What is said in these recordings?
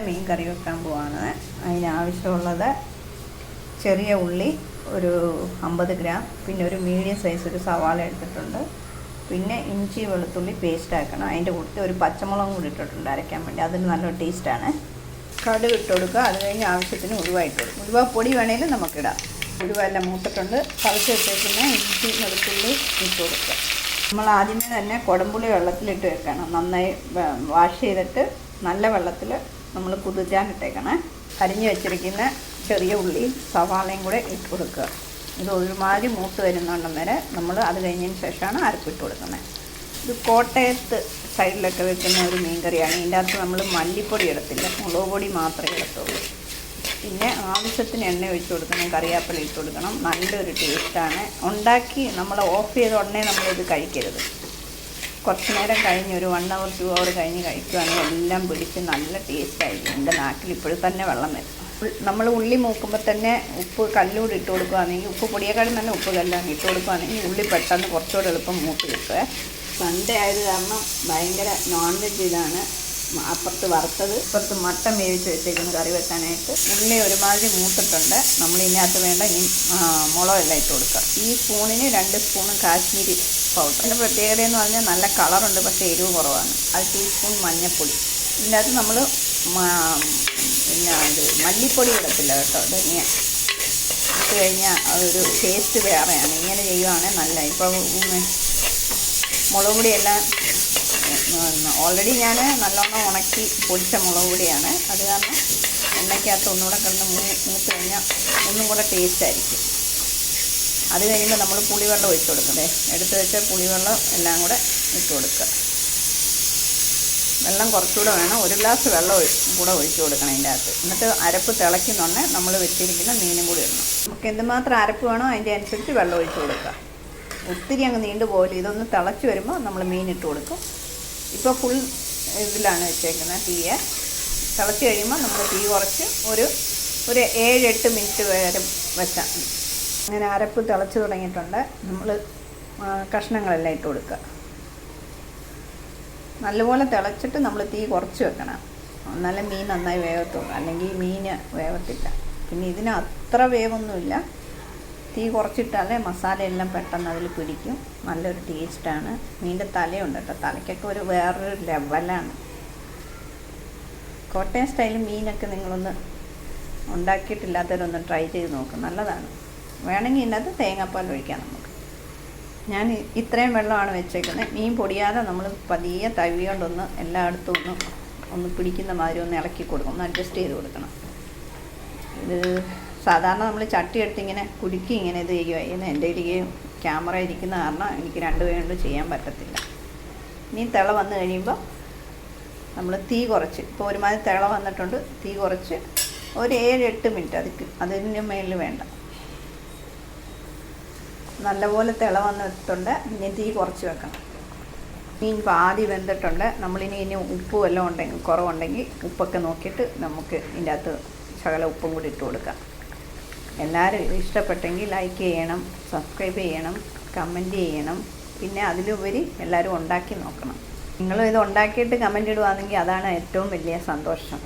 മീൻ കറി വെക്കാൻ പോവാണ്. അതിനാവശ്യമുള്ളത് ചെറിയ ഉള്ളി ഒരു 50 ഗ്രാം, പിന്നെ ഒരു മീഡിയം സൈസ് ഒരു സവാള എടുത്തിട്ടുണ്ട്, പിന്നെ ഇഞ്ചി വെളുത്തുള്ളി പേസ്റ്റ് ആക്കണം. അതിൻ്റെ കൂട്ടത്തിൽ ഒരു പച്ചമുളകും കൂടി ഇട്ടിട്ടുണ്ട് അരയ്ക്കാൻ വേണ്ടി, അതിന് നല്ലൊരു ടേസ്റ്റാണ്. കടുക് ഇട്ട് കൊടുക്കുക. അത് കഴിഞ്ഞ് ആവശ്യത്തിന് ഉലുവായിട്ട് കൊടുക്കും. ഉലുവ പൊടി വേണമെങ്കിലും നമുക്കിടാം. ഉലുവെല്ലാം മൂത്തിട്ടുണ്ട്. തിളച്ച് വെച്ചേക്കുന്ന ഇഞ്ചി വെളുത്തുള്ളി ഇട്ട് കൊടുക്കുക. നമ്മൾ ആദ്യമേ തന്നെ കുടംപുളി വെള്ളത്തിലിട്ട് വെക്കണം. നന്നായി വാഷ് ചെയ്തിട്ട് നല്ല വെള്ളത്തിൽ നമ്മൾ കുതിർക്കാനിട്ടേക്കണേ. അരിഞ്ഞ് വെച്ചിരിക്കുന്ന ചെറിയ ഉള്ളിയും സവാളയും കൂടെ ഇട്ട് കൊടുക്കുക. ഇത് ഒരുമാതിരി മൂത്ത് വരുന്നുണ്ടം വരെ നമ്മൾ അത് കഴിഞ്ഞതിന് ശേഷമാണ് അരപ്പിട്ട് കൊടുക്കുന്നത്. ഇത് കോട്ടയത്ത് സൈഡിലൊക്കെ വെക്കുന്ന ഒരു മീൻ കറിയാണ്. ഇതിൻ്റെ അകത്ത് നമ്മൾ മല്ലിപ്പൊടി ഇടത്തില്ല, മുളക് പൊടി മാത്രമേ ഇടത്തുള്ളൂ. പിന്നെ ആവശ്യത്തിന് എണ്ണ ഒഴിച്ച് കൊടുക്കണം, കറിവേപ്പില ഇട്ട് കൊടുക്കണം. നല്ലൊരു ടേസ്റ്റാണ്. ഉണ്ടാക്കി നമ്മൾ ഓഫ് ചെയ്ത ഉടനെ നമ്മളിത് കഴിക്കരുത്. കുറച്ച് നേരം കഴിഞ്ഞ് ഒരു 1 hour 2 hour കഴിഞ്ഞ് കഴിക്കുകയാണെങ്കിൽ എല്ലാം പിടിച്ച് നല്ല ടേസ്റ്റായിരിക്കും. എൻ്റെ നാട്ടിൽ ഇപ്പോഴും തന്നെ വെള്ളം വരും. നമ്മൾ ഉള്ളി മൂക്കുമ്പോൾ തന്നെ ഉപ്പ് കല്ലൂടെ ഇട്ട് കൊടുക്കുകയാണെങ്കിൽ, ഉപ്പ് പൊടിയേക്കാളും നല്ല ഉപ്പ് കല്ലാണ് ഇട്ട് കൊടുക്കുകയാണെങ്കിൽ ഉള്ളി പെട്ടെന്ന് കുറച്ചുകൂടെ എളുപ്പം മൂത്ത് കിട്ടുക. സൺഡേ ആയത് കാരണം ഭയങ്കര നോൺ വെജ് ഇതാണ്. അപ്പുറത്ത് വറുത്തത്, ഇപ്പുറത്ത് മട്ടൻ വേവിച്ച് വെച്ചേക്കുന്ന കറി വെക്കാനായിട്ട്. ഉള്ളി ഒരുമാതിരി മൂത്തിട്ടുണ്ട്. നമ്മൾ ഇതിനകത്ത് വേണ്ട ഇനി മുളകെല്ലാം ഇട്ട് കൊടുക്കുക. ഈ സ്പൂണിന് 2 സ്പൂൺ കാശ്മീരി പൗഡർ. അതിൻ്റെ പ്രത്യേകത എന്ന് പറഞ്ഞാൽ നല്ല കളറുണ്ട്, പക്ഷേ എരിവ് കുറവാണ്. 1 ടീസ്പൂൺ മഞ്ഞൾപ്പൊടി. ഇതിൻ്റെ അകത്ത് നമ്മൾ പിന്നെ ഇത് മല്ലിപ്പൊടി ഇടത്തില്ല കേട്ടോ, ധനിയ ഇട്ട് കഴിഞ്ഞാൽ ഒരു ടേസ്റ്റ് വേറെയാണ്. ഇങ്ങനെ ചെയ്യുവാണെങ്കിൽ നല്ല. ഇപ്പോൾ മുളക് പൊടിയെല്ലാം ഓൾറെഡി ഞാൻ നല്ലോണം ഉണക്കി പൊടിച്ച മുളക് പൊടിയാണ്. അത് കാരണം എണ്ണയ്ക്കകത്ത് ഒന്നുകൂടെ കിടന്ന് മൂത്ത് കഴിഞ്ഞാൽ ഒന്നും കൂടെ ടേസ്റ്റായിരിക്കും. അത് കഴിയുമ്പോൾ നമ്മൾ പുളിവെള്ളം ഒഴിച്ച് കൊടുക്കണ്ടേ. എടുത്ത് വെച്ച പുളിവെള്ളം എല്ലാം കൂടെ ഇട്ട് കൊടുക്കുക. വെള്ളം കുറച്ചുകൂടെ വേണം. 1 ഗ്ലാസ് വെള്ളം കൂടെ ഒഴിച്ച് കൊടുക്കണം അതിൻ്റെ അകത്ത്. എന്നിട്ട് അരപ്പ് തിളയ്ക്കുന്നുണ്ടെ നമ്മൾ വെച്ചിരിക്കുന്ന മീനും കൂടി ഇടണം. നമുക്ക് എന്തുമാത്രം അരപ്പ് വേണോ അതിൻ്റെ അനുസരിച്ച് വെള്ളം ഒഴിച്ച് കൊടുക്കുക. ഒത്തിരി അങ്ങ് നീണ്ടു പോകില്ല. ഇതൊന്ന് തിളച്ച് വരുമ്പോൾ നമ്മൾ മീൻ ഇട്ട് കൊടുക്കും. ഇപ്പോൾ ഫുൾ ഇതിലാണ് വെച്ചേക്കുന്നത്. തീയെ തിളച്ച് കഴിയുമ്പോൾ നമ്മൾ തീ കുറച്ച് ഒരു 7-8 മിനിറ്റ് വരെ വെച്ചാൽ മതി. അങ്ങനെ അരപ്പ് തിളച്ച് തുടങ്ങിയിട്ടുണ്ട്. നമ്മൾ കഷ്ണങ്ങളെല്ലാം ഇട്ട് കൊടുക്കുക. നല്ലപോലെ തിളച്ചിട്ട് നമ്മൾ തീ കുറച്ച് വെക്കണം. എന്നാലും മീൻ നന്നായി വേവത്തുള്ളൂ, അല്ലെങ്കിൽ മീൻ വേവത്തില്ല. പിന്നെ ഇതിന് അത്ര വേവൊന്നുമില്ല. തീ കുറച്ചിട്ടാലേ മസാലയെല്ലാം പെട്ടെന്ന് അതിൽ പിടിക്കും. നല്ലൊരു ടേസ്റ്റാണ്. മീൻ്റെ തലയുണ്ട് കേട്ടോ, തലയ്ക്കൊക്കെ ഒരു വേറൊരു ലെവലാണ്. കോട്ടയം സ്റ്റൈൽ മീനൊക്കെ നിങ്ങളൊന്ന് ഉണ്ടാക്കിയിട്ടില്ലാത്തവരൊന്ന് ട്രൈ ചെയ്ത് നോക്കും, നല്ലതാണ്. വേണമെങ്കിൽ ഇതിനകത്ത് തേങ്ങാപ്പാൽ ഒഴിക്കാം നമുക്ക്. ഞാൻ ഇത്രയും വെള്ളമാണ് വെച്ചേക്കുന്നത്. മീൻ പൊടിയാതെ നമ്മൾ പതിയെ തവി കൊണ്ടൊന്ന് എല്ലായിടത്തും ഒന്ന് പിടിക്കുന്ന മാതിരി ഒന്ന് ഇളക്കി കൊടുക്കും, ഒന്ന് അഡ്ജസ്റ്റ് ചെയ്ത് കൊടുക്കണം. ഇത് സാധാരണ നമ്മൾ ചട്ടി എടുത്ത് ഇങ്ങനെ കുലുക്കി ഇങ്ങനെ ഇത് ചെയ്യുമായിരുന്നു. എൻ്റെ കയ്യിൽ ക്യാമറ ഇരിക്കുന്ന കാരണം എനിക്ക് 2 കൈ കൊണ്ട് ചെയ്യാൻ പറ്റത്തില്ല. ഇനി തിള വന്നു കഴിയുമ്പോൾ നമ്മൾ തീ കുറച്ച്, ഇപ്പോൾ ഒരുമാതിരി തിള വന്നിട്ടുണ്ട്, തീ കുറച്ച് ഒരു 7-8 മിനിറ്റ് അതിന് മേളിൽ വേണ്ട. നല്ലപോലെ തിള വന്നിട്ടുണ്ട്. ഇനി തീ കുറച്ച് വെക്കണം. മീൻ പാതി വെന്തിട്ടുണ്ട്. നമ്മളിനി ഉപ്പ് വല്ലതും ഉണ്ടെങ്കിൽ കുറവുണ്ടെങ്കിൽ ഉപ്പൊക്കെ നോക്കിയിട്ട് നമുക്ക് ഇതിൻ്റെ അകത്ത് ശകല ഉപ്പും കൂടി ഇട്ട് കൊടുക്കാം. എല്ലാവരും ഇഷ്ടപ്പെട്ടെങ്കിൽ ലൈക്ക് ചെയ്യണം, സബ്സ്ക്രൈബ് ചെയ്യണം, കമൻറ്റ് ചെയ്യണം. പിന്നെ അതിലുപരി എല്ലാവരും ഉണ്ടാക്കി നോക്കണം. നിങ്ങൾ ഇത് ഉണ്ടാക്കിയിട്ട് കമൻറ്റ് ഇടുകയാണെങ്കിൽ അതാണ് ഏറ്റവും വലിയ സന്തോഷം.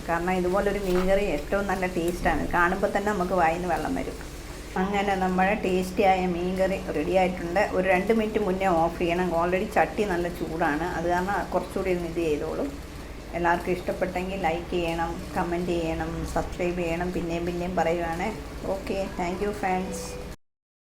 കാരണം ഇതുപോലൊരു മീൻ കറി ഏറ്റവും നല്ല ടേസ്റ്റാണ്. കാണുമ്പോൾ തന്നെ നമുക്ക് വായിന്ന് വെള്ളം വരും. അങ്ങനെ നമ്മുടെ ടേസ്റ്റിയായ മീൻ കറി റെഡി ആയിട്ടുണ്ട്. ഒരു 2 മിനിറ്റ് മുന്നേ ഓഫ് ചെയ്യണം. ഓൾറെഡി ചട്ടി നല്ല ചൂടാണ്. അത് കാരണം കുറച്ചുകൂടി ഇത് ചെയ്തോളും. എല്ലാവർക്കും ഇഷ്ടപ്പെട്ടെങ്കിൽ ലൈക്ക് ചെയ്യണം, കമൻറ്റ് ചെയ്യണം, സബ്സ്ക്രൈബ് ചെയ്യണം. പിന്നെയും പറയുവാണ്. Okay, thank you friends.